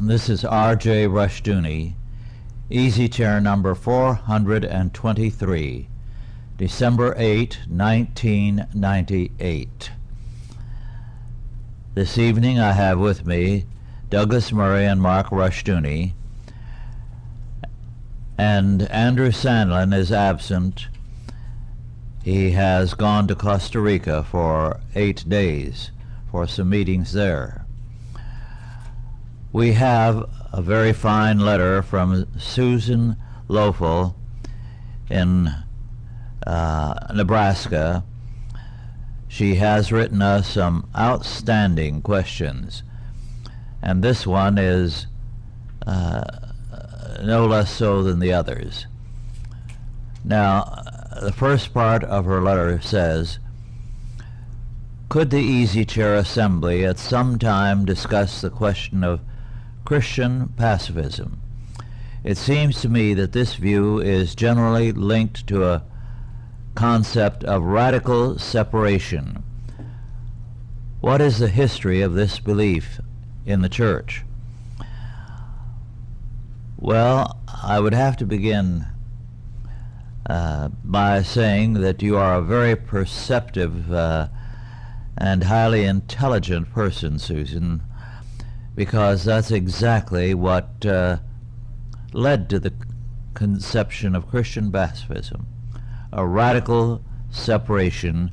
This is R.J. Rushdoony, Easy Chair number 423, December 8, 1998. This evening I have with me Douglas Murray and Mark Rushdoony, and Andrew Sandlin is absent. He has gone to Costa Rica for 8 days for some meetings there. We have a very fine letter from Susan Lofel in Nebraska. She has written us some outstanding questions, and this one is no less so than the others. Now, the first part of her letter says, "Could the Easy Chair Assembly at some time discuss the question of Christian pacifism? It seems to me that this view is generally linked to a concept of radical separation. What is the history of this belief in the Church?" Well, I would have to begin by saying that you are a very perceptive and highly intelligent person, Susan, because that's exactly what led to the conception of Christian pacifism, a radical separation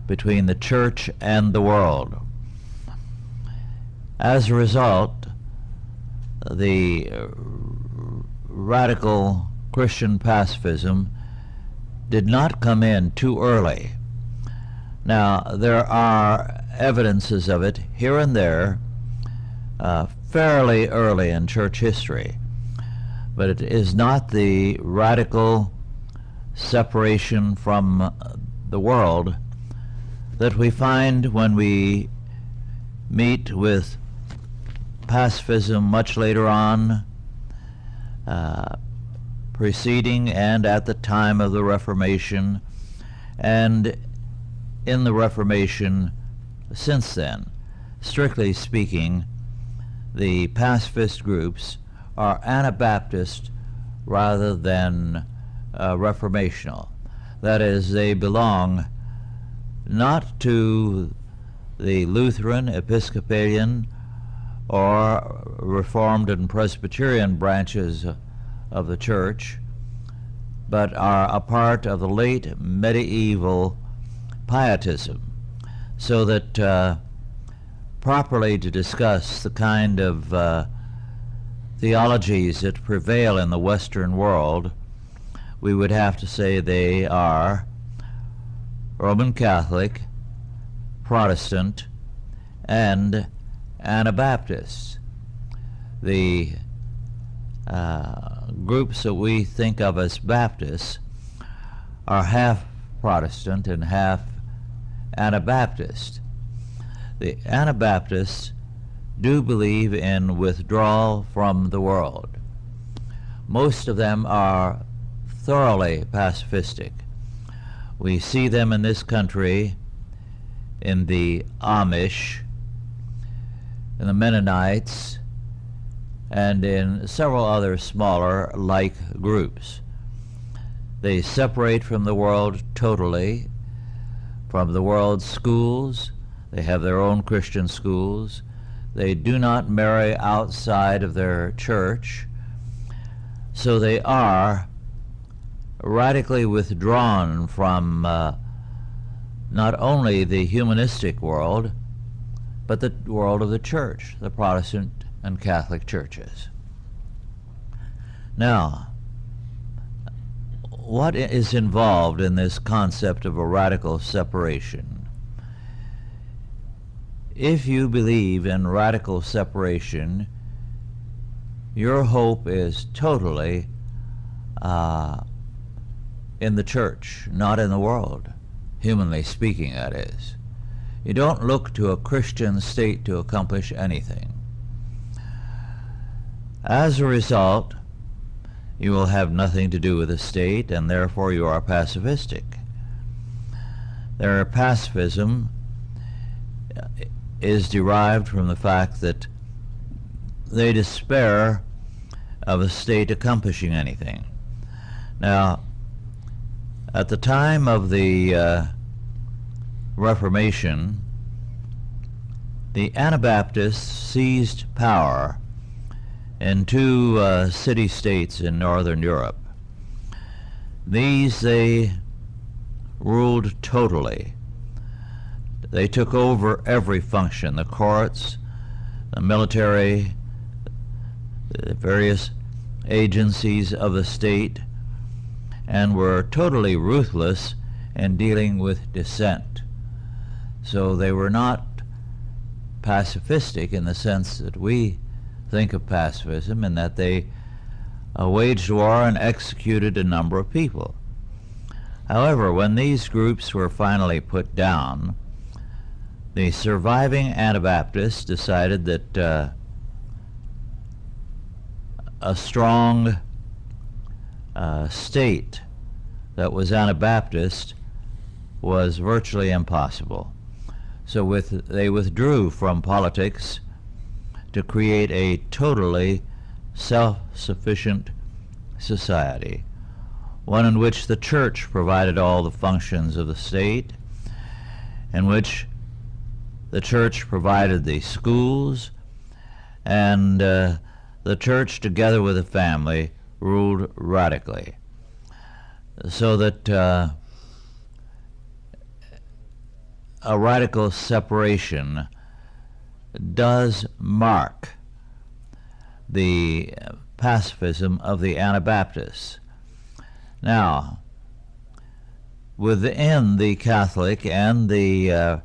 between the church and the world. As a result, the radical Christian pacifism did not come in too early. Now, there are evidences of it here and there fairly early in church history, but it is not the radical separation from the world that we find when we meet with pacifism much later on, preceding and at the time of the Reformation, and in the Reformation since then. Strictly speaking, the pacifist groups are Anabaptist rather than reformational. That is, they belong not to the Lutheran, Episcopalian, or Reformed and Presbyterian branches of the church, but are a part of the late medieval pietism, so that properly to discuss the kind of theologies that prevail in the Western world, we would have to say they are Roman Catholic, Protestant, and Anabaptists. The groups that we think of as Baptists are half Protestant and half Anabaptist. The Anabaptists do believe in withdrawal from the world. Most of them are thoroughly pacifistic. We see them in this country in the Amish, in the Mennonites, and in several other smaller like groups. They separate from the world totally, from the world's schools. They have their own Christian schools. They do not marry outside of their church. So they are radically withdrawn from not only the humanistic world, but the world of the church, the Protestant and Catholic churches. Now, what is involved in this concept of a radical separation? If you believe in radical separation, your hope is totally in the church, not in the world, humanly speaking, that is. You don't look to a Christian state to accomplish anything. As a result, you will have nothing to do with the state, and therefore you are pacifistic. Their pacifism is derived from the fact that they despair of a state accomplishing anything. Now, at the time of the Reformation, the Anabaptists seized power in two city-states in northern Europe. These they ruled totally. They took over every function, the courts, the military, the various agencies of the state, and were totally ruthless in dealing with dissent. So they were not pacifistic in the sense that we think of pacifism, in that they waged war and executed a number of people. However, when these groups were finally put down, the surviving Anabaptists decided that a strong state that was Anabaptist was virtually impossible. So they withdrew from politics to create a totally self-sufficient society, one in which the church provided all the functions of the state, in which the church provided the schools, and the church, together with the family, ruled radically. So that a radical separation does mark the pacifism of the Anabaptists. Now, within the Catholic and the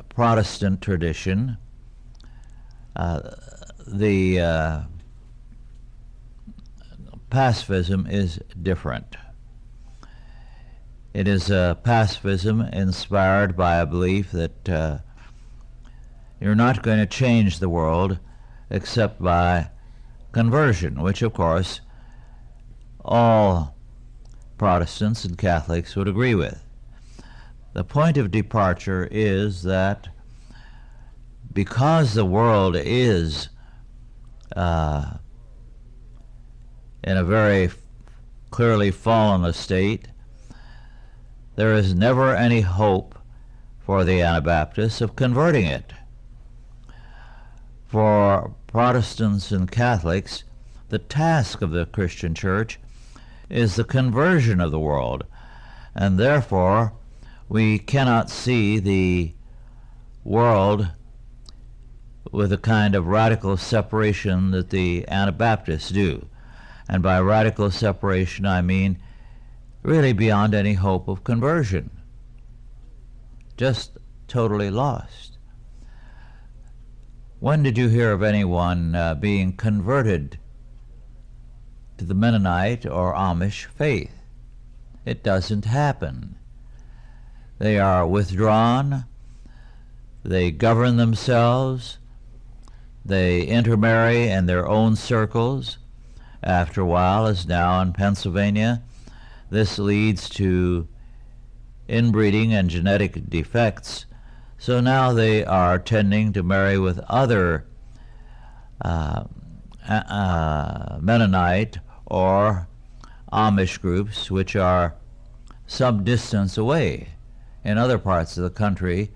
Protestant tradition, the pacifism is different. It is a pacifism inspired by a belief that you're not going to change the world except by conversion, which of course all Protestants and Catholics would agree with. The point of departure is that because the world is in a very clearly fallen estate, there is never any hope for the Anabaptists of converting it. For Protestants and Catholics, the task of the Christian church is the conversion of the world, and therefore we cannot see the world with the kind of radical separation that the Anabaptists do. And by radical separation, I mean really beyond any hope of conversion. Just totally lost. When did you hear of anyone being converted to the Mennonite or Amish faith? It doesn't happen. They are withdrawn, they govern themselves, they intermarry in their own circles. After a while, as now in Pennsylvania, this leads to inbreeding and genetic defects. So now they are tending to marry with other Mennonite or Amish groups, which are some distance away in other parts of the country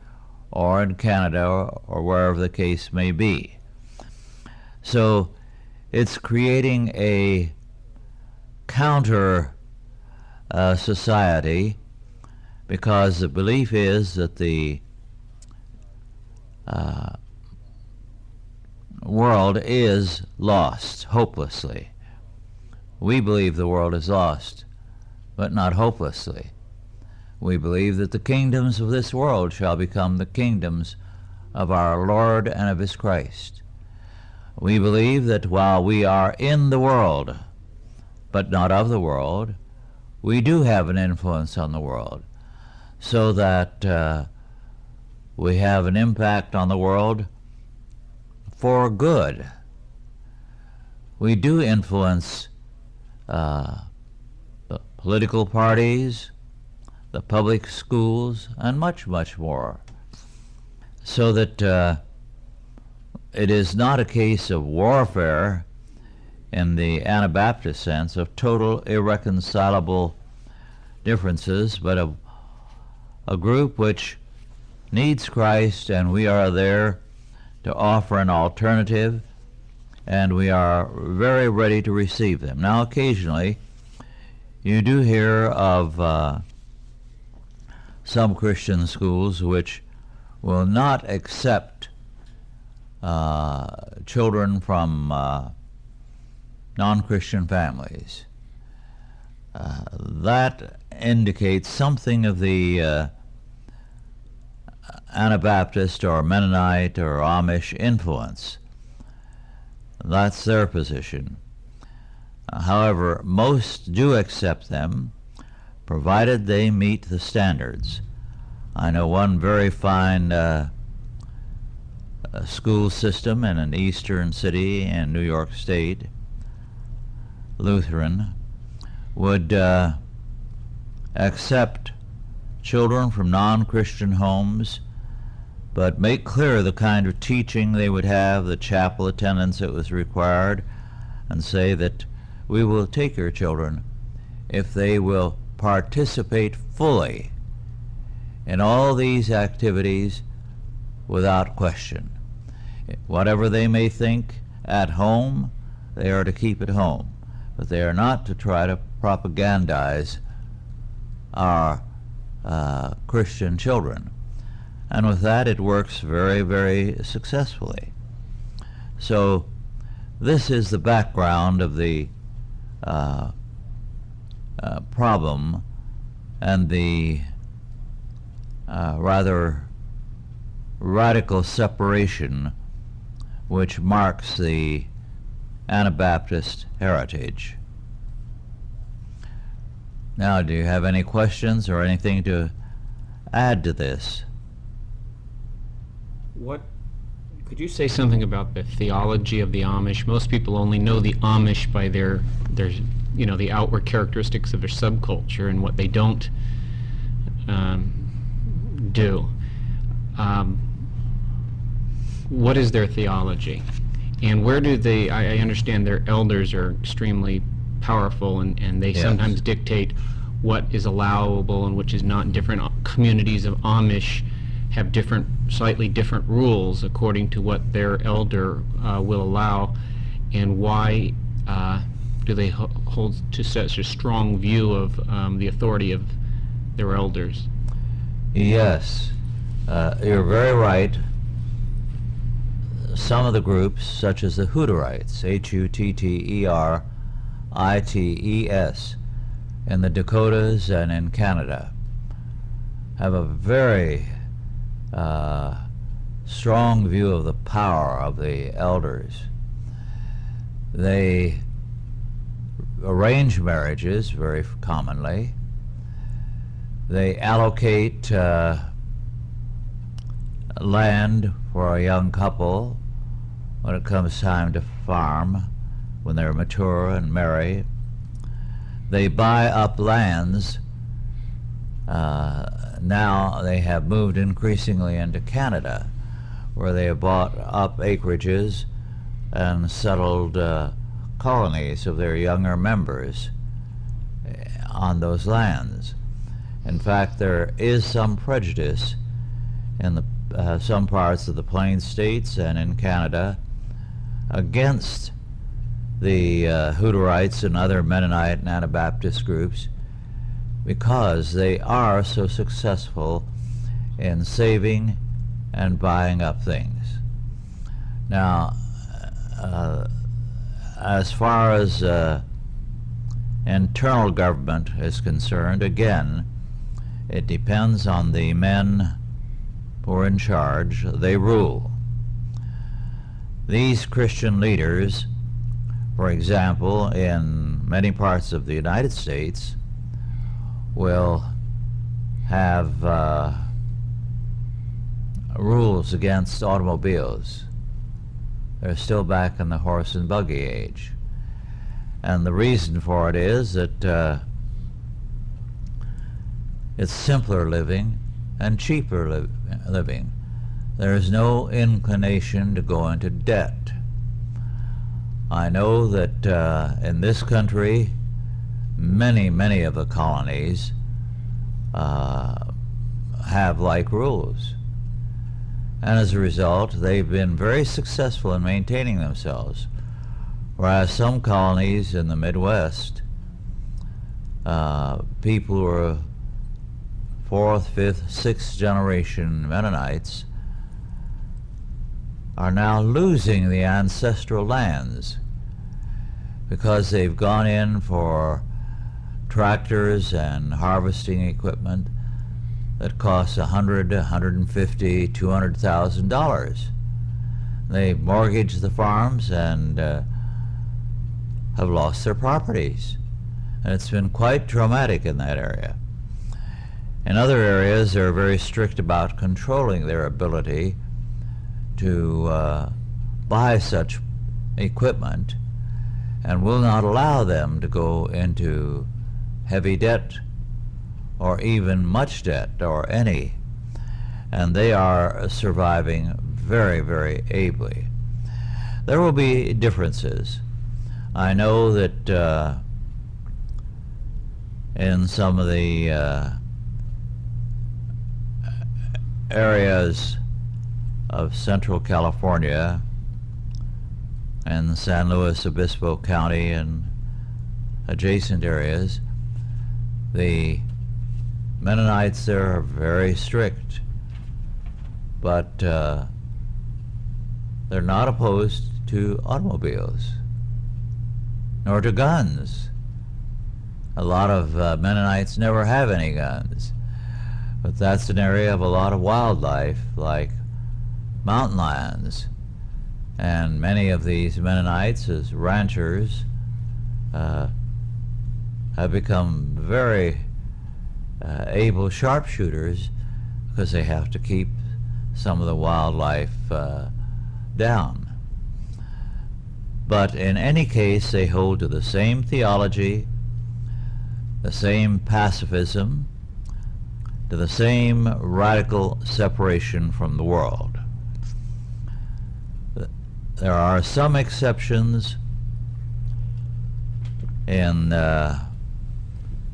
or in Canada or wherever the case may be. So it's creating a counter society, because the belief is that the world is lost hopelessly. We believe the world is lost, but not hopelessly. We believe that the kingdoms of this world shall become the kingdoms of our Lord and of his Christ. We believe that while we are in the world, but not of the world, we do have an influence on the world, so that we have an impact on the world for good. We do influence the political parties, the public schools, and much, much more, so that it is not a case of warfare in the Anabaptist sense of total irreconcilable differences, but of a group which needs Christ, and we are there to offer an alternative, and we are very ready to receive them. Now, occasionally, you do hear of some Christian schools which will not accept children from non-Christian families. That indicates something of the Anabaptist or Mennonite or Amish influence. That's their position. However, most do accept them, provided they meet the standards. I know one very fine school system in an eastern city in New York State, Lutheran, would accept children from non-Christian homes, but make clear the kind of teaching they would have, the chapel attendance that was required, and say that we will take your children if they will participate fully in all these activities without question. Whatever they may think at home, they are to keep at home, but they are not to try to propagandize our Christian children. And with that, it works very, very successfully. So this is the background of the problem and the rather radical separation which marks the Anabaptist heritage. Now, do you have any questions or anything to add to this? Could you say something about the theology of the Amish? Most people only know the Amish by their the outward characteristics of their subculture and what they don't do. What is their theology? And where do they, I understand their elders are extremely powerful, and they sometimes dictate what is allowable and which is not. Different communities of Amish have slightly different rules according to what their elder will allow. And why do they hold to such a strong view of the authority of their elders? Yes, you're very right. Some of the groups, such as the Hutterites, Hutterites, in the Dakotas and in Canada, have a very strong view of the power of the elders. They arrange marriages very commonly. They allocate land for a young couple when it comes time to farm, when they're mature and marry. They buy up lands. Now they have moved increasingly into Canada, where they have bought up acreages and settled colonies of their younger members on those lands. In fact, there is some prejudice in the some parts of the Plains States and in Canada against the Hutterites and other Mennonite and Anabaptist groups, because they are so successful in saving and buying up things. Now, as far as internal government is concerned, again, it depends on the men who are in charge. They rule. These Christian leaders, for example, in many parts of the United States, will have rules against automobiles. They're still back in the horse and buggy age. And the reason for it is that it's simpler living and cheaper living. there is no inclination to go into debt. I know that in this country, many of the colonies have like rules. And as a result, they've been very successful in maintaining themselves. Whereas some colonies in the Midwest, people who are fourth, fifth, sixth generation Mennonites are now losing the ancestral lands because they've gone in for tractors and harvesting equipment that costs $100, $150, $200,000. They mortgage the farms and have lost their properties. And it's been quite traumatic in that area. In other areas, they're very strict about controlling their ability to buy such equipment and will not allow them to go into heavy debt or even much debt or any. And they are surviving very ably. There will be differences. I know that in some of the areas of Central California and San Luis Obispo County and adjacent areas, the Mennonites there are very strict, but they're not opposed to automobiles nor to guns. A lot of Mennonites never have any guns, but that's an area of a lot of wildlife like mountain lions, and many of these Mennonites as ranchers have become very able sharpshooters because they have to keep some of the wildlife down. But in any case, they hold to the same theology, the same pacifism, to the same radical separation from the world. There are some exceptions in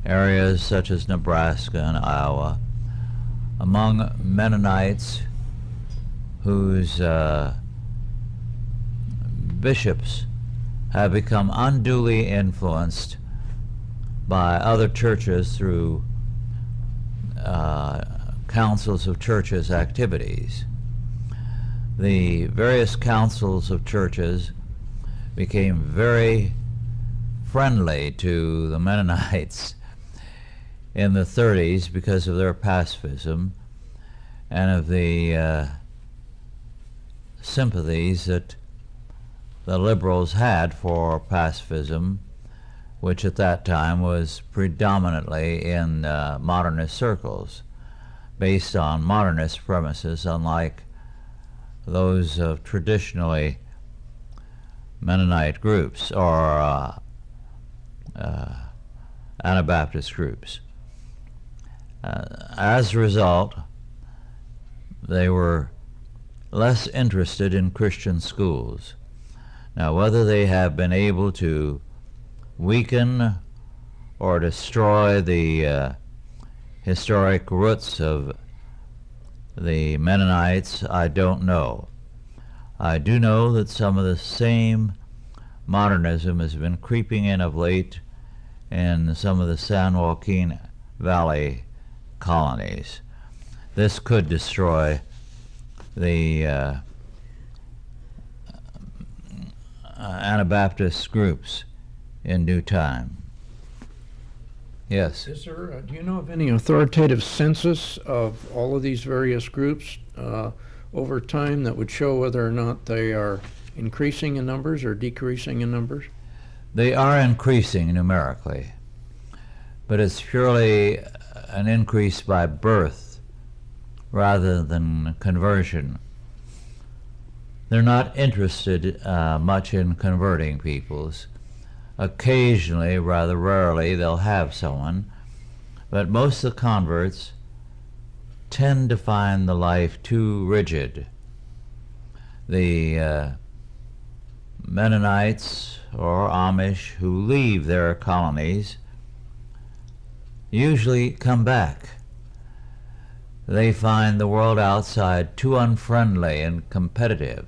areas such as Nebraska and Iowa among Mennonites whose bishops have become unduly influenced by other churches through councils of churches activities. The various councils of churches became very friendly to the Mennonites in the 30s because of their pacifism and of the sympathies that the liberals had for pacifism, which at that time was predominantly in modernist circles, based on modernist premises, unlike those of traditionally Mennonite groups or Anabaptist groups. As a result, they were less interested in Christian schools. Now, whether they have been able to weaken or destroy the historic roots of the Mennonites, I don't know. I do know that some of the same modernism has been creeping in of late in some of the San Joaquin Valley colonies. This could destroy the Anabaptist groups in due time. Yes. Is there, do you know of any authoritative census of all of these various groups over time that would show whether or not they are increasing in numbers or decreasing in numbers? They are increasing numerically, but it's purely an increase by birth rather than conversion. They're not interested much in converting peoples. Occasionally, rather rarely, they'll have someone, but most of the converts tend to find the life too rigid. The Mennonites or Amish who leave their colonies usually come back. They find the world outside too unfriendly and competitive.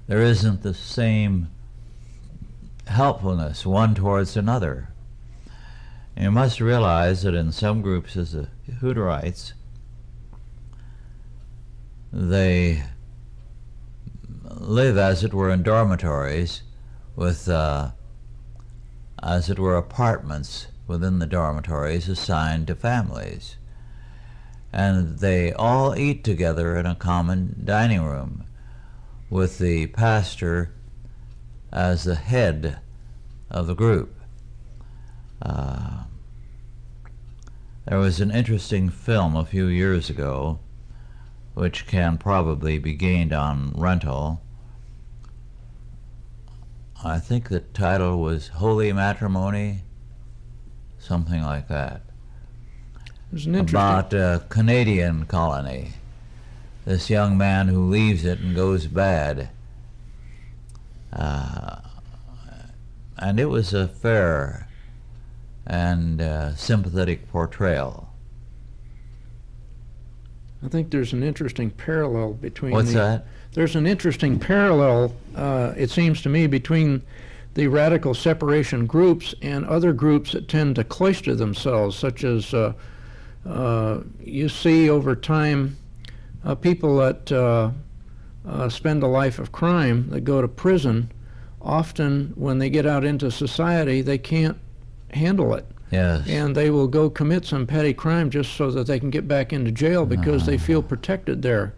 There isn't the same helpfulness one towards another. You must realize that in some groups, as the Hutterites, they live, as it were, in dormitories with, as it were, apartments within the dormitories assigned to families. And they all eat together in a common dining room with the pastor as the head of the group. There was an interesting film a few years ago, which can probably be gained on rental. I think the title was Holy Matrimony, something like that. There's an About a Canadian colony. This young man who leaves it and goes bad. And it was a fair and sympathetic portrayal. I think there's an interesting parallel between What's that? There's an interesting parallel, it seems to me, between the radical separation groups and other groups that tend to cloister themselves, such as you see over time people that spend a life of crime, that go to prison. Often when they get out into society, they can't handle it. Yes. And they will go commit some petty crime just so that they can get back into jail because they feel protected there.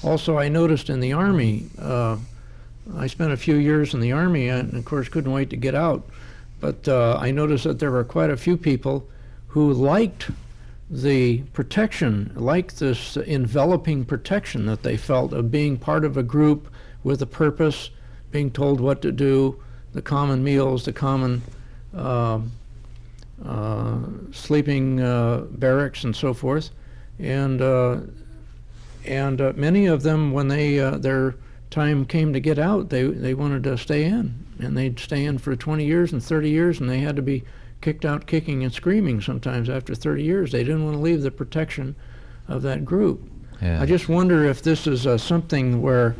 Also, I noticed in the Army, I spent a few years in the Army and of course couldn't wait to get out, but I noticed that there were quite a few people who liked the protection, liked this enveloping protection that they felt of being part of a group with a purpose, being told what to do, the common meals, the common sleeping barracks and so forth. And many of them, when they their time came to get out, they wanted to stay in, and they'd stay in for 20 years and 30 years, and they had to be kicked out kicking and screaming sometimes after 30 years. They didn't want to leave the protection of that group. Yeah. I just wonder if this is something where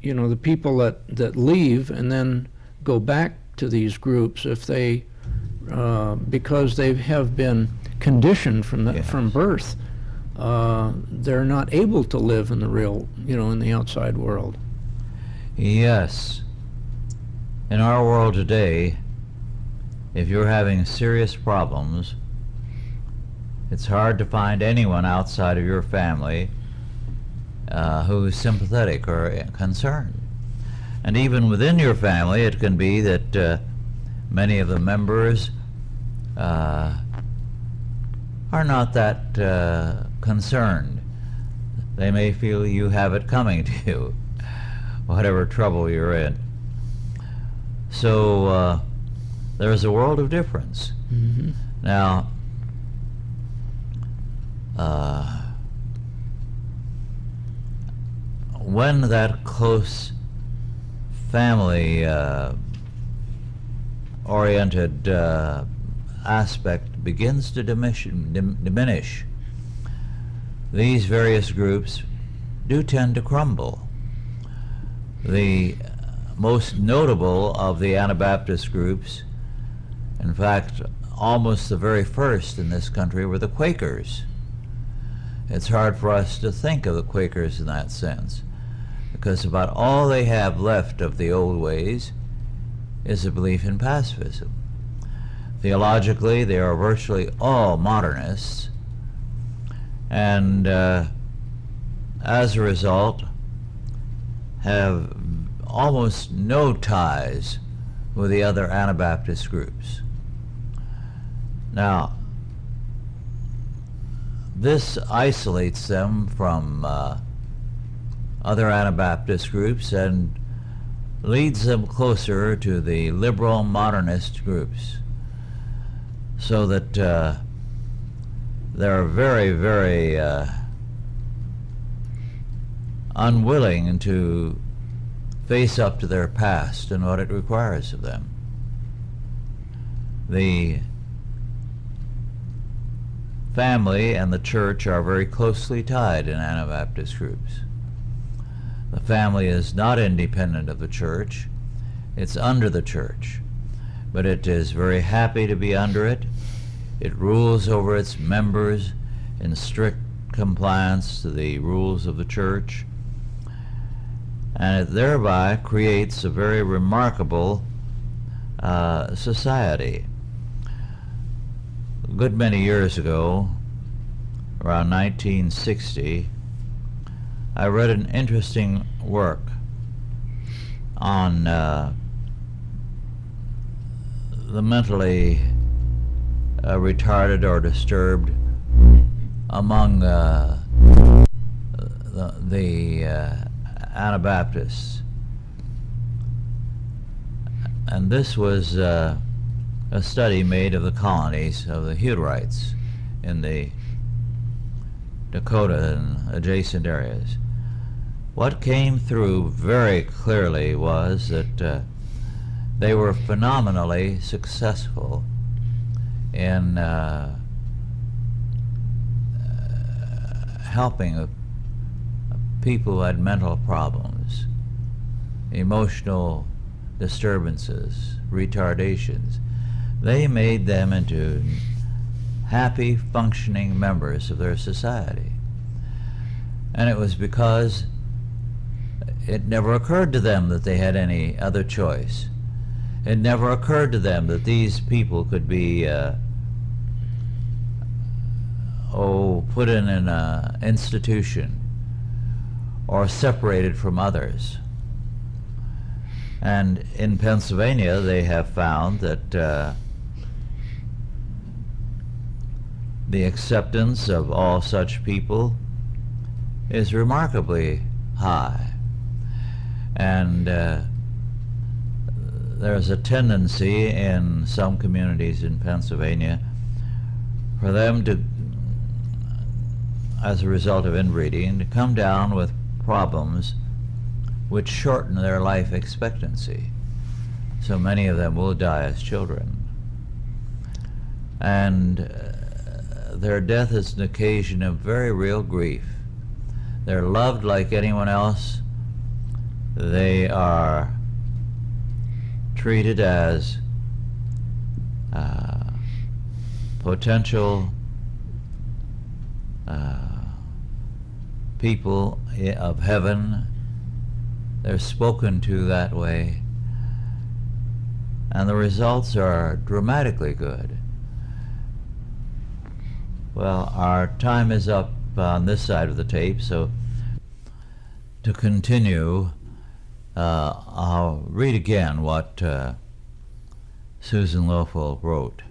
you know, the people that leave and then go back to these groups, if they because they have been conditioned from birth, they're not able to live in the real, you know, in the outside world. Yes. In our world today, if you're having serious problems, it's hard to find anyone outside of your family who's sympathetic or concerned. And even within your family, it can be that many of the members are not that concerned. They may feel you have it coming to you, whatever trouble you're in. So there's a world of difference. Mm-hmm. Now, when that close family oriented aspect begins to diminish, these various groups do tend to crumble. The most notable of the Anabaptist groups, in fact, almost the very first in this country, were the Quakers. It's hard for us to think of the Quakers in that sense, because about all they have left of the old ways is a belief in pacifism. Theologically, they are virtually all modernists, and as a result have almost no ties with the other Anabaptist groups. Now, this isolates them from other Anabaptist groups and leads them closer to the liberal modernist groups, so that they're very, very unwilling to face up to their past and what it requires of them. The family and the church are very closely tied in Anabaptist groups. The family is not independent of the church, it's under the church, but it is very happy to be under it. It rules over its members in strict compliance to the rules of the church, and it thereby creates a very remarkable society. A good many years ago, around 1960, I read an interesting work on the mentally retarded or disturbed among the Anabaptists. And this was a study made of the colonies of the Hutterites in the Dakota and adjacent areas. What came through very clearly was that they were phenomenally successful in helping people who had mental problems, emotional disturbances, retardations. They made them into happy, functioning members of their society. And it was because it never occurred to them that they had any other choice. It never occurred to them that these people could be put in an institution or separated from others. And in Pennsylvania, they have found that the acceptance of all such people is remarkably high. And there's a tendency in some communities in Pennsylvania for them to, as a result of inbreeding, to come down with problems which shorten their life expectancy. So many of them will die as children. And their death is an occasion of very real grief. They're loved like anyone else. They are treated as potential people of heaven. They're spoken to that way, and the results are dramatically good. Well, our time is up on this side of the tape, so to continue, I'll read again what Susan Lofel wrote.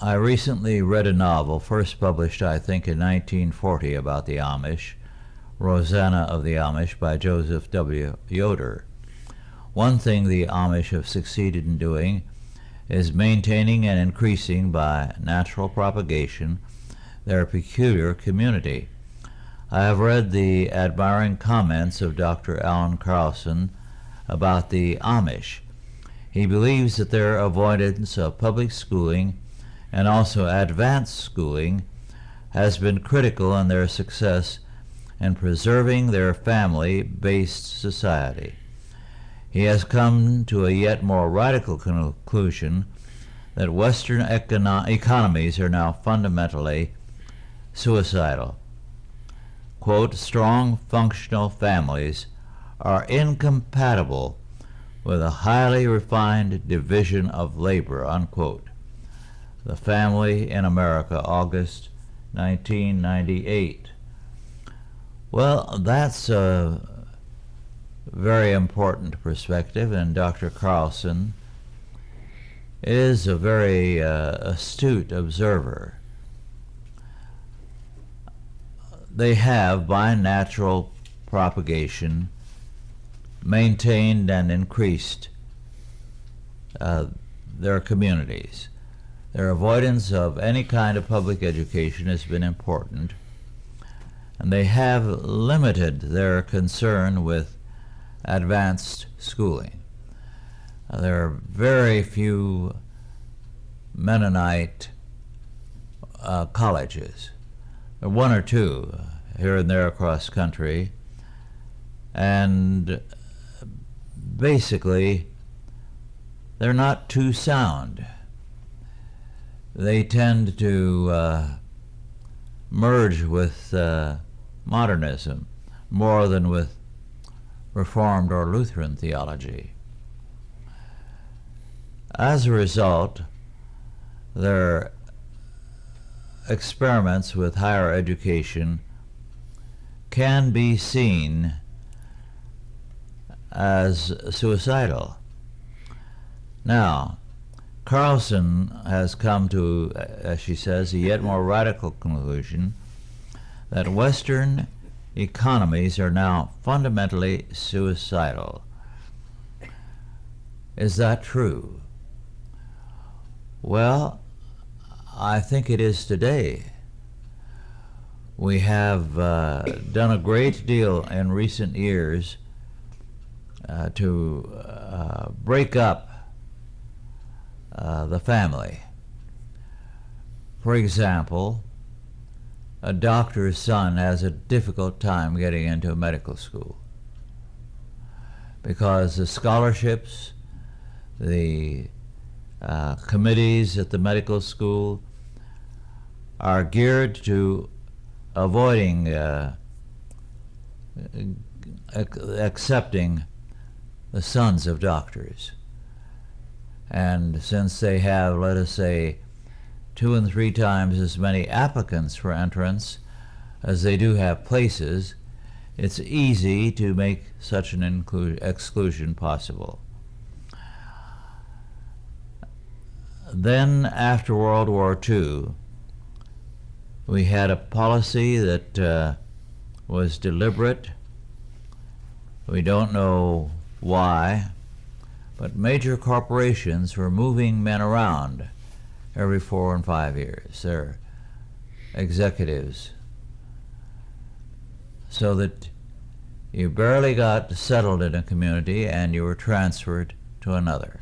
I recently read a novel, first published I think in 1940, about the Amish, Rosanna of the Amish by Joseph W. Yoder. One thing the Amish have succeeded in doing is maintaining and increasing by natural propagation their peculiar community. I have read the admiring comments of Dr. Alan Carlson about the Amish. He believes that their avoidance of public schooling and also advanced schooling has been critical in their success in preserving their family-based society. He has come to a yet more radical conclusion that Western economies are now fundamentally suicidal. Quote, strong functional families are incompatible with a highly refined division of labor, unquote. The Family in America, August 1998. Well, that's a very important perspective, and Dr. Carlson is a very astute observer. They have, by natural propagation, maintained and increased their communities. Their avoidance of any kind of public education has been important, and they have limited their concern with advanced schooling. There are very few Mennonite colleges. There are one or two here and there across country, and basically they're not too sound. They tend to merge with modernism more than with Reformed or Lutheran theology. As a result, their experiments with higher education can be seen as suicidal. Now, Carlson has come to, as she says, a yet more radical conclusion that Western economies are now fundamentally suicidal. Is that true? Well, I think it is today. We have done a great deal in recent years to break up the family. For example, a doctor's son has a difficult time getting into a medical school because the scholarships, the committees at the medical school are geared to avoiding accepting the sons of doctors. And since they have, let us say, 2 and 3 times as many applicants for entrance as they do have places, it's easy to make such an exclusion possible. Then, after World War II, we had a policy that was deliberate. We don't know why, but major corporations were moving men around every 4 and 5 years, their executives, so that you barely got settled in a community and you were transferred to another.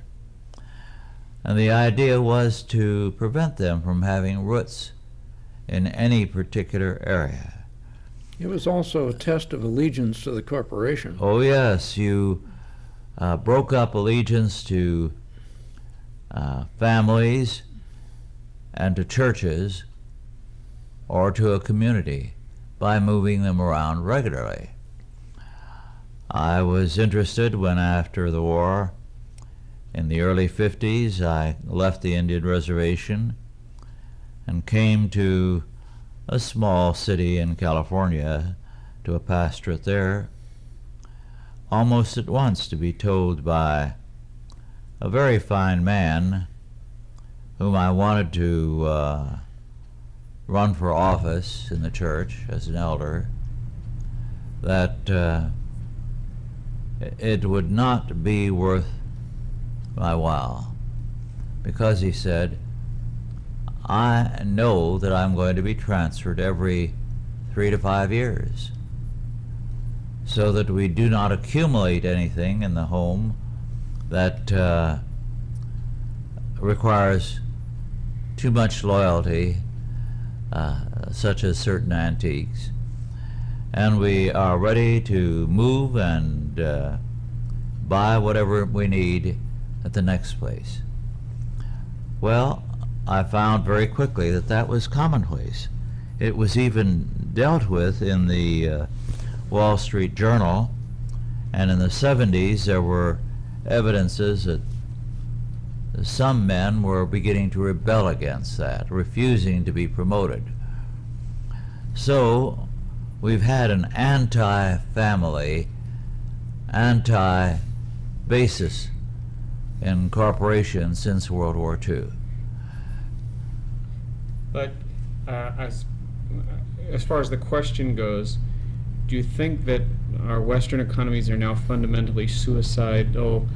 And the idea was to prevent them from having roots in any particular area. It was also a test of allegiance to the corporation. Oh yes, you broke up allegiance to families and to churches or to a community by moving them around regularly. I was interested when, after the war, in the early 50s, I left the Indian reservation and came to a small city in California, to a pastorate there, almost at once to be told by a very fine man whom I wanted to run for office in the church as an elder, that it would not be worth my while, because he said, I know that I'm going to be transferred every 3 to 5 years, so that we do not accumulate anything in the home that requires too much loyalty, such as certain antiques, and we are ready to move and buy whatever we need at the next place. Well, I found very quickly that that was commonplace. It was even dealt with in the Wall Street Journal, and in the 70s there were evidences that some men were beginning to rebel against that, refusing to be promoted. So we've had an anti-family, anti-basis in corporations since World War II. But as far as the question goes, do you think that our Western economies are now fundamentally suicidal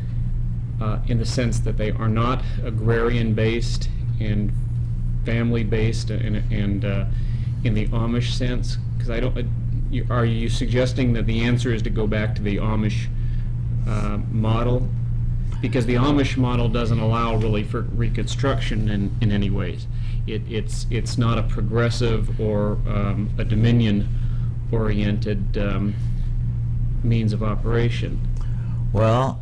in the sense that they are not agrarian-based and family-based and in the Amish sense? Because I don't. Are you suggesting that the answer is to go back to the Amish model? Because the Amish model doesn't allow really for reconstruction in any ways. It's not a progressive or a dominion-oriented means of operation. Well,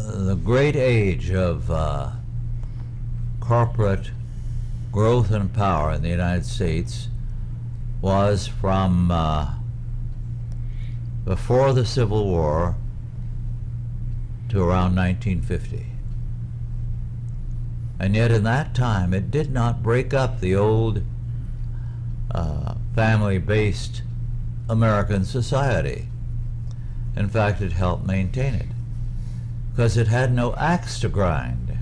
the great age of corporate growth and power in the United States was from before the Civil War to around 1950. And yet in that time it did not break up the old family-based American society. In fact, it helped maintain it because it had no axe to grind.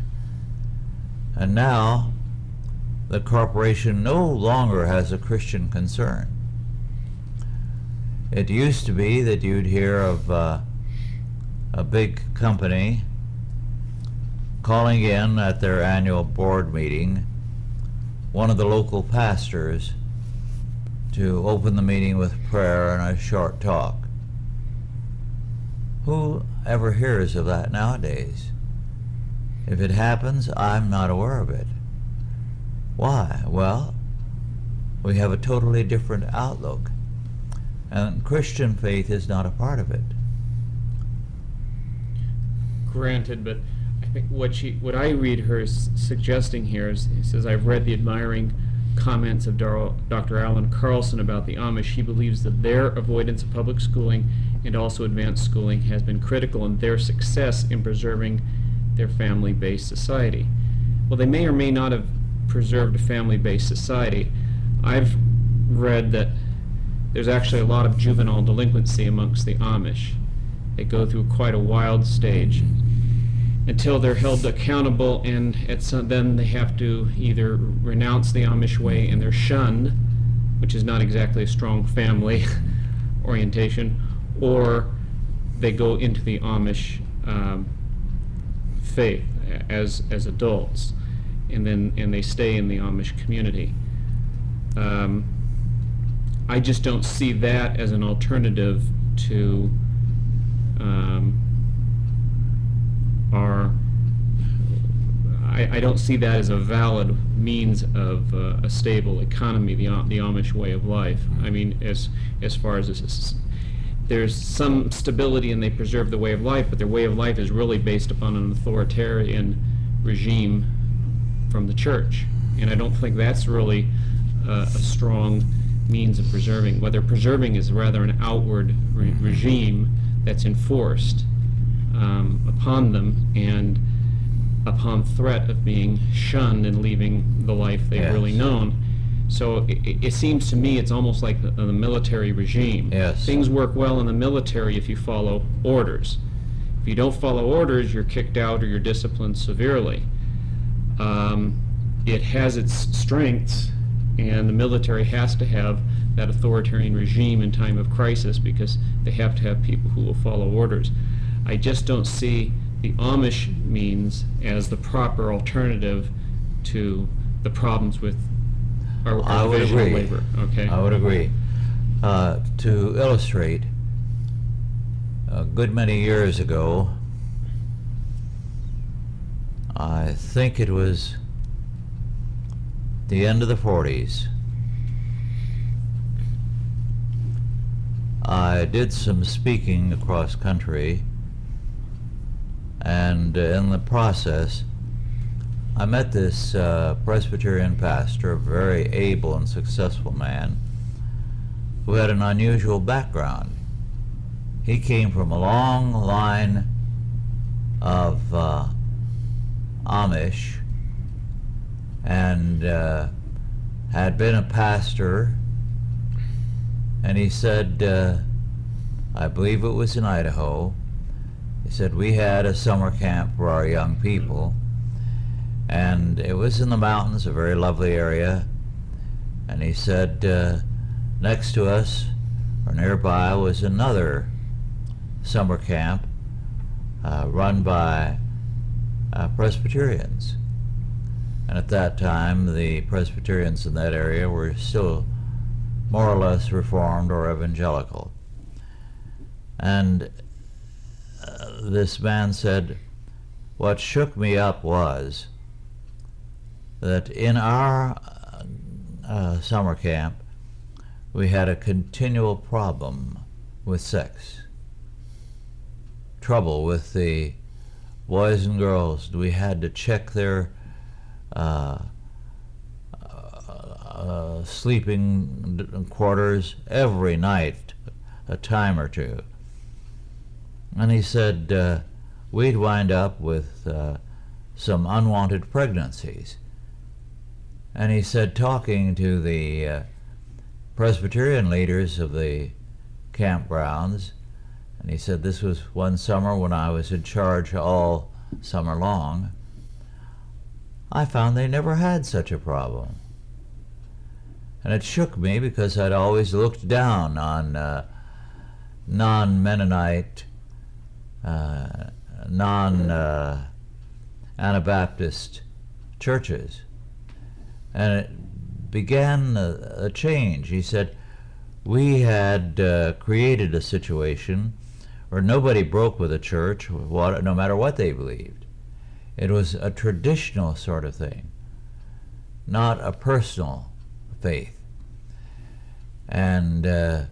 And now the corporation no longer has a Christian concern. It used to be that you'd hear of a big company calling in at their annual board meeting one of the local pastors to open the meeting with prayer and a short talk. Who ever hears of that nowadays? If it happens, I'm not aware of it. Why? Well, we have a totally different outlook, and Christian faith is not a part of it. Granted, but I think what I read her suggesting here is, he says, I've read the admiring comments of Dr. Alan Carlson about the Amish. He believes that their avoidance of public schooling and also advanced schooling has been critical in their success in preserving their family-based society. Well, they may or may not have preserved a family-based society. I've read that there's actually a lot of juvenile delinquency amongst the Amish. They go through quite a wild stage until they're held accountable, and then they have to either renounce the Amish way and they're shunned, which is not exactly a strong family orientation, or they go into the Amish faith as adults, and they stay in the Amish community. I just don't see that as an alternative to I don't see that as a valid means of a stable economy, the Amish way of life. I mean, as far as this, there's some stability and they preserve the way of life, but their way of life is really based upon an authoritarian regime from the church. And I don't think that's really a strong means of preserving. What they're preserving is rather an outward regime that's enforced upon them and upon threat of being shunned and leaving the life they've really known. So it seems to me it's almost like the military regime. Yes. Things work well in the military if you follow orders. If you don't follow orders, you're kicked out or you're disciplined severely. It has its strengths, and the military has to have that authoritarian regime in time of crisis because they have to have people who will follow orders. I just don't see the Amish means as the proper alternative to the problems with our division of labor. Okay. I would agree. To illustrate, a good many years ago, I think it was the end of the 40s, I did some speaking across country, and in the process I met this Presbyterian pastor, a very able and successful man who had an unusual background. He came from a long line of Amish and had been a pastor, and he said, I believe it was in Idaho, he said, we had a summer camp for our young people, and it was in the mountains, a very lovely area, and he said next to us or nearby was another summer camp run by Presbyterians. And at that time, the Presbyterians in that area were still more or less Reformed or evangelical. And this man said, what shook me up was that in our summer camp, we had a continual problem with sex. Trouble with the boys and girls. We had to check their sleeping quarters every night, a time or two. And he said we'd wind up with some unwanted pregnancies. And he said, talking to the Presbyterian leaders of the campgrounds, and he said, this was one summer when I was in charge all summer long, I found they never had such a problem. And it shook me because I'd always looked down on non-Mennonite, non-Anabaptist churches. And it began a change. He said, we had created a situation where nobody broke with the church, no matter what they believed. It was a traditional sort of thing, not a personal faith. And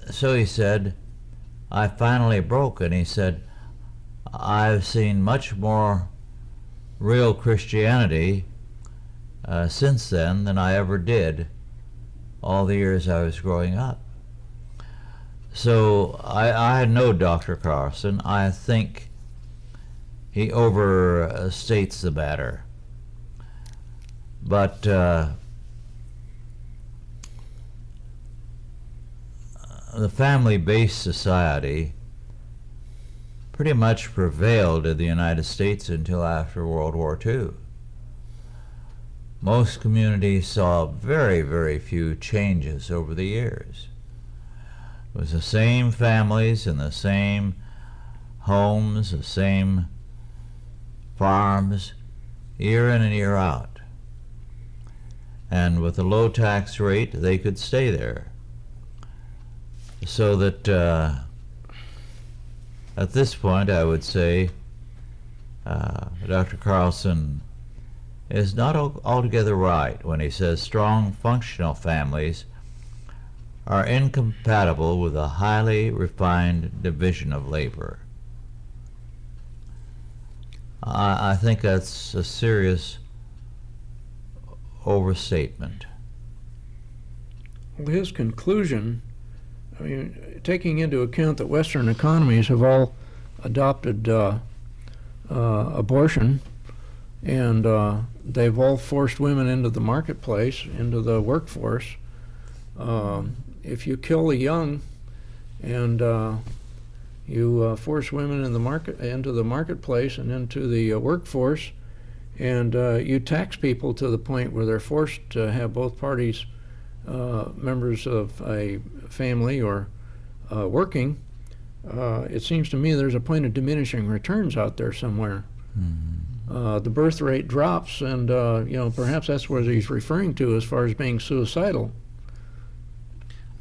so he said, I finally broke, and he said, I've seen much more real Christianity since then than I ever did all the years I was growing up. So I know Dr. Carlson. I think he overstates the matter. But the family-based society pretty much prevailed in the United States until after World War II. Most communities saw very, very few changes over the years. It was the same families and the same homes, the same farms, year in and year out. And with a low tax rate, they could stay there. So that at this point, I would say Dr. Carlson is not altogether right when he says strong functional families are incompatible with a highly refined division of labor. I think that's a serious overstatement. Well, his conclusion, I mean, taking into account that Western economies have all adopted abortion, and they've all forced women into the marketplace, into the workforce. If you kill the young and you force women into the marketplace and into the workforce, and you tax people to the point where they're forced to have both parties members of a family or working, it seems to me there's a point of diminishing returns out there somewhere. Mm-hmm. The birth rate drops, and perhaps that's what he's referring to as far as being suicidal.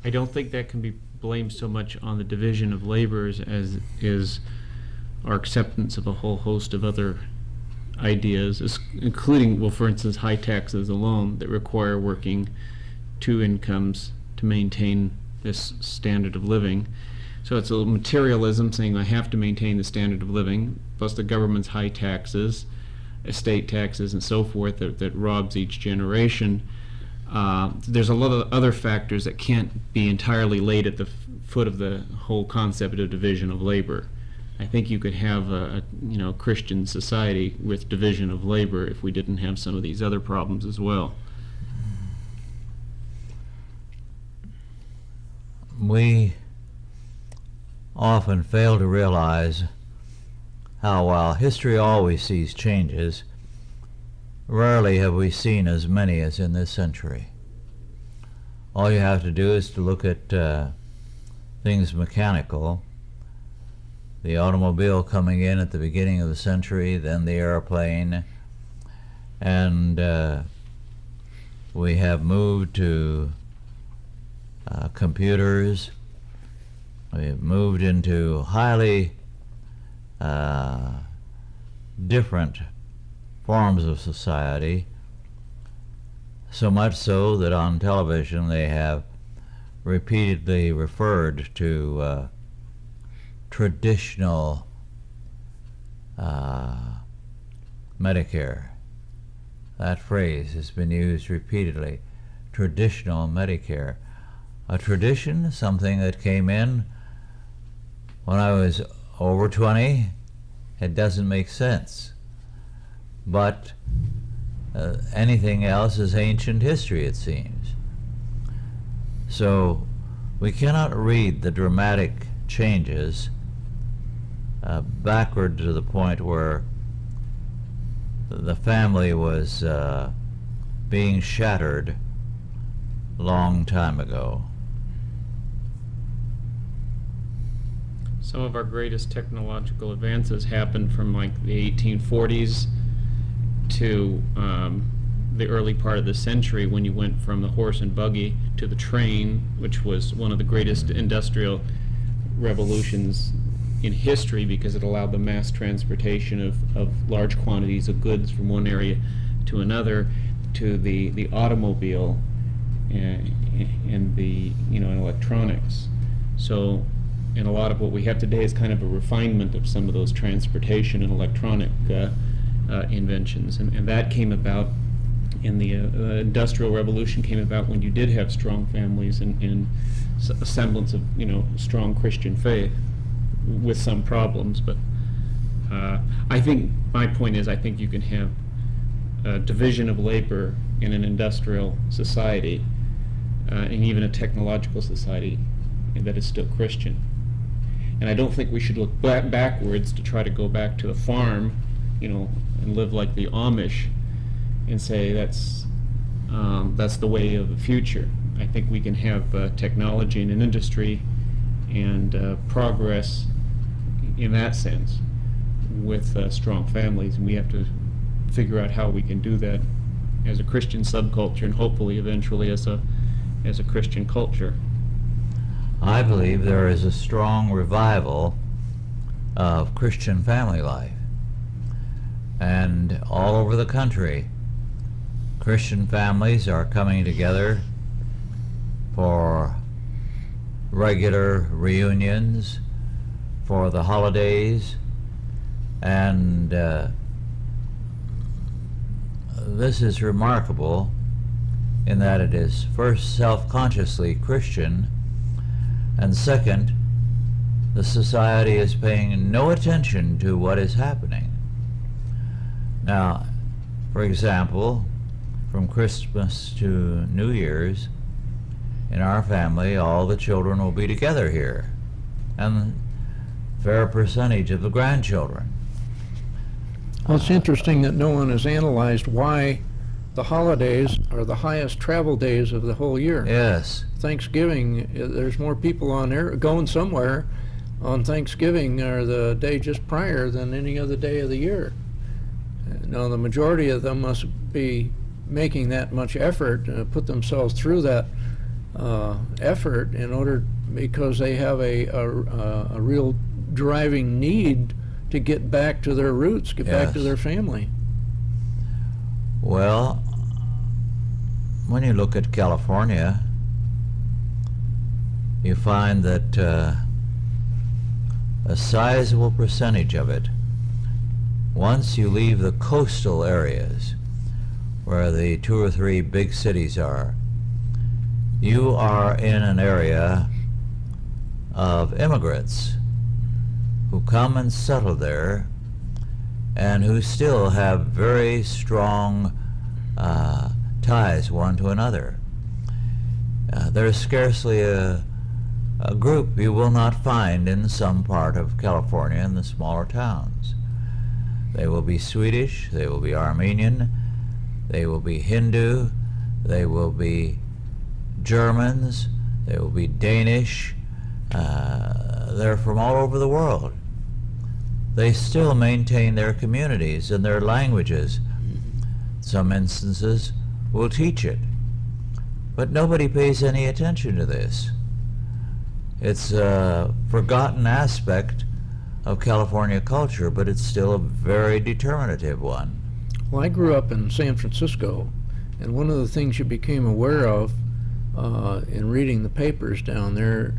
I don't think that can be blamed so much on the division of labors as is our acceptance of a whole host of other ideas, including, well, for instance, high taxes alone that require working two incomes to maintain this standard of living. So it's a little materialism saying I have to maintain the standard of living, plus the government's high taxes, estate taxes, and so forth that robs each generation. There's a lot of other factors that can't be entirely laid at the foot of the whole concept of division of labor. I think you could have a Christian society with division of labor if we didn't have some of these other problems as well. We often fail to realize how, while history always sees changes, rarely have we seen as many as in this century. All you have to do is to look at things mechanical the automobile coming in at the beginning of the century, then the airplane, and we have moved to computers. We've moved into highly different forms of society, so much so that on television they have repeatedly referred to traditional Medicare. That phrase has been used repeatedly, traditional Medicare. A tradition, something that came in when I was over 20, it doesn't make sense. But anything else is ancient history, it seems. So we cannot read the dramatic changes backward to the point where the family was being shattered a long time ago. Some of our greatest technological advances happened from like the 1840s to the early part of the century, when you went from the horse and buggy to the train, which was one of the greatest industrial revolutions in history because it allowed the mass transportation of large quantities of goods from one area to another, to the automobile and the electronics. So, and a lot of what we have today is kind of a refinement of some of those transportation and electronic inventions, and that came about in the Industrial Revolution. Came about when you did have strong families and a semblance of strong Christian faith, with some problems. But I think my point is, I think you can have a division of labor in an industrial society and even a technological society that is still Christian. And I don't think we should look backwards to try to go back to the farm, and live like the Amish and say that's the way of the future. I think we can have technology and an industry and progress in that sense with strong families, and we have to figure out how we can do that as a Christian subculture and hopefully eventually as a Christian culture. I believe there is a strong revival of Christian family life, and all over the country Christian families are coming together for regular reunions, for the holidays, and this is remarkable in that it is first self-consciously Christian, and second, the society is paying no attention to what is happening. Now, for example, from Christmas to New Year's, in our family, all the children will be together here, and a fair percentage of the grandchildren. Well, it's interesting that no one has analyzed why the holidays are the highest travel days of the whole year. Yes. Thanksgiving, there's more people on there going somewhere on Thanksgiving or the day just prior than any other day of the year. Now, the majority of them must be making that much effort, put themselves through that effort in order, because they have a real driving need to get back to their roots, get back to their family. Well, when you look at California, you find that a sizable percentage of it, once you leave the coastal areas where the 2 or 3 big cities are, you are in an area of immigrants who come and settle there and who still have very strong ties one to another. There's scarcely a group you will not find in some part of California in the smaller towns. They will be Swedish, they will be Armenian, they will be Hindu, they will be Germans, they will be Danish. They're from all over the world. they still maintain their communities and their languages. Some instances will teach it, but nobody pays any attention to this. It's a forgotten aspect of California culture, but it's still a very determinative one. Well, I grew up in San Francisco, and one of the things you became aware of in reading the papers down there,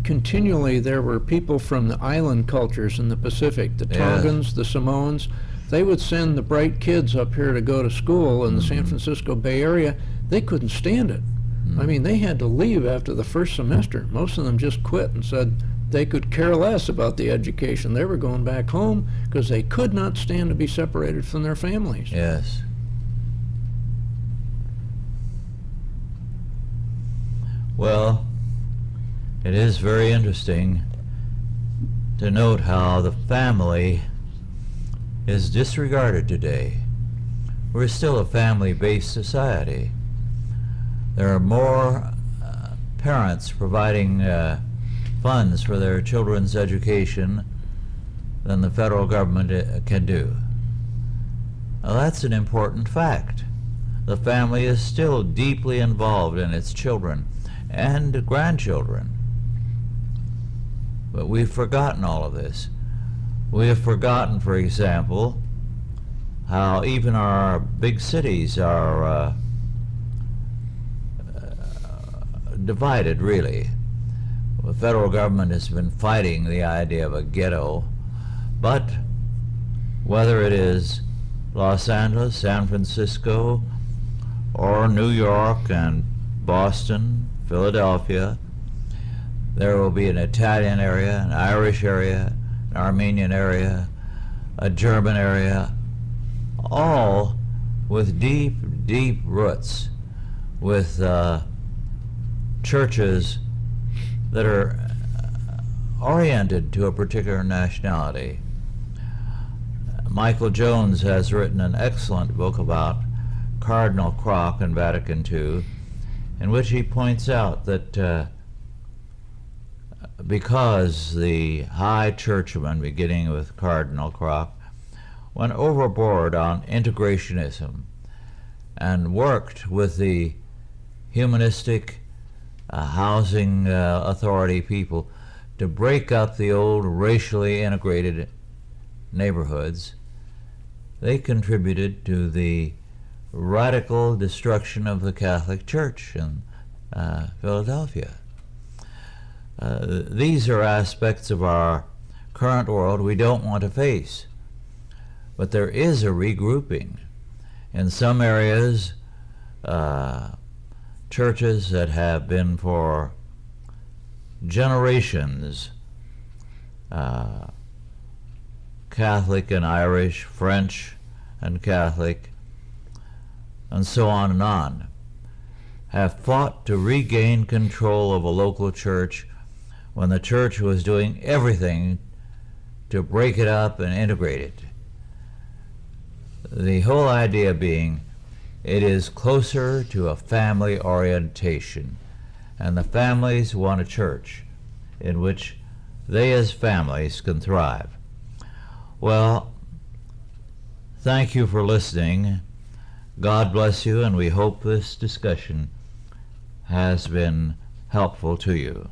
continually there were people from the island cultures in the Pacific, the Tongans, the Samoans. They would send the bright kids up here to go to school in the San Francisco Bay Area. They couldn't stand it. I mean, they had to leave after the first semester. Most of them just quit and said they could care less about the education. They were going back home because they could not stand to be separated from their families. Yes. Well, it is very interesting to note how the family is disregarded today. We're still a family-based society. There are more parents providing funds for their children's education than the federal government can do. Now, that's an important fact. The family is still deeply involved in its children and grandchildren. But we've forgotten all of this. We have forgotten, for example, how even our big cities are divided, really. The federal government has been fighting the idea of a ghetto, but whether it is Los Angeles, San Francisco, or New York and Boston, Philadelphia, there will be an Italian area, an Irish area, an Armenian area, a German area, all with deep, deep roots, with churches that are oriented to a particular nationality. Michael Jones has written an excellent book about Cardinal Kroc in Vatican II, in which he points out that because the high churchmen, beginning with Cardinal Kroc, went overboard on integrationism and worked with the humanistic housing authority people to break up the old racially integrated neighborhoods, they contributed to the radical destruction of the Catholic Church in Philadelphia. These are aspects of our current world we don't want to face. But there is a regrouping. In some areas, churches that have been for generations Catholic and Irish, French and Catholic, and so on, have fought to regain control of a local church when the church was doing everything to break it up and integrate it. The whole idea being it is closer to a family orientation, and the families want a church in which they as families can thrive. Well, thank you for listening. God bless you, and we hope this discussion has been helpful to you.